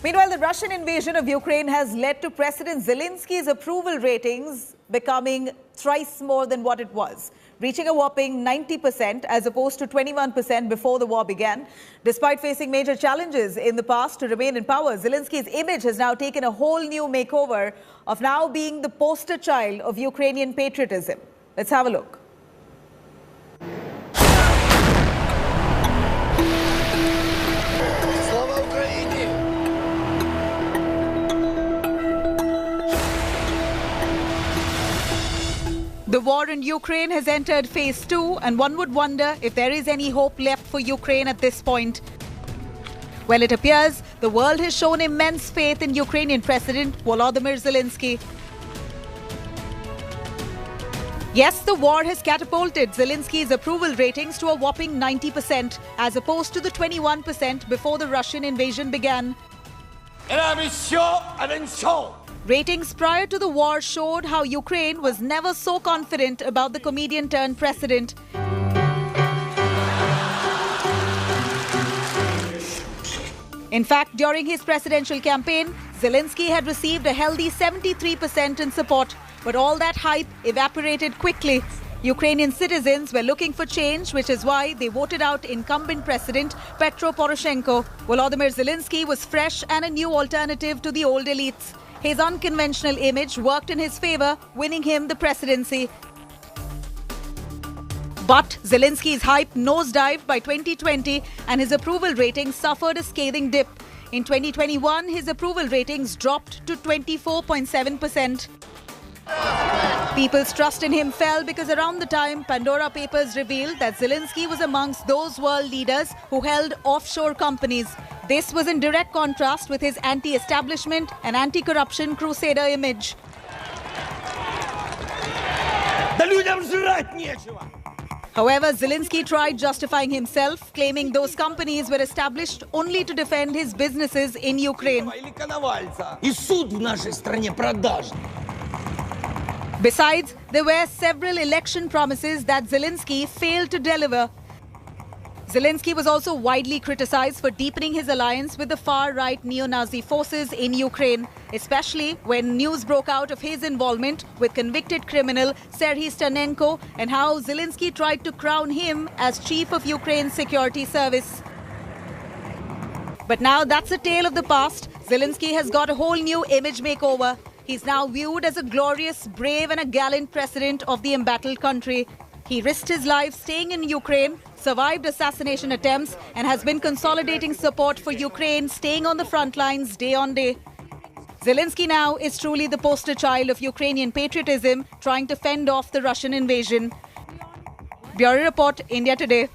Meanwhile, the Russian invasion of Ukraine has led to President Zelensky's approval ratings becoming thrice more than what it was, reaching a whopping 90% as opposed to 21% before the war began. Despite facing major challenges in the past to remain in power, Zelensky's image has now taken a whole new makeover of now being the poster child of Ukrainian patriotism. Let's have a look. The war in Ukraine has entered phase 2, and one would wonder if there is any hope left for Ukraine at this point. Well, it appears the world has shown immense faith in Ukrainian President Volodymyr Zelenskyy. Yes, the war has catapulted Zelensky's approval ratings to a whopping 90%, as opposed to the 21% before the Russian invasion began. Ratings prior to the war showed how Ukraine was never so confident about the comedian-turned-president. In fact, during his presidential campaign, Zelenskyy had received a healthy 73% in support, but all that hype evaporated quickly. Ukrainian citizens were looking for change, which is why they voted out incumbent President Petro Poroshenko. Volodymyr Zelenskyy was fresh and a new alternative to the old elites. His unconventional image worked in his favor, winning him the presidency. But Zelensky's hype nosedived by 2020 and his approval ratings suffered a scathing dip. In 2021, his approval ratings dropped to 24.7%. People's trust in him fell because around the time Pandora Papers revealed that Zelenskyy was amongst those world leaders who held offshore companies. This was in direct contrast with his anti-establishment and anti-corruption crusader image. However, Zelenskyy tried justifying himself, claiming those companies were established only to defend his businesses in Ukraine. Besides, there were several election promises that Zelenskyy failed to deliver. Zelenskyy was also widely criticized for deepening his alliance with the far-right neo-Nazi forces in Ukraine, especially when news broke out of his involvement with convicted criminal Serhiy Stanenko and how Zelenskyy tried to crown him as chief of Ukraine's security service. But now that's a tale of the past. Zelenskyy has got a whole new image makeover. He's now viewed as a glorious, brave and a gallant president of the embattled country. He risked his life staying in Ukraine, survived assassination attempts, and has been consolidating support for Ukraine, staying on the front lines day on day. Zelenskyy now is truly the poster child of Ukrainian patriotism, trying to fend off the Russian invasion. Bureau Report, India Today.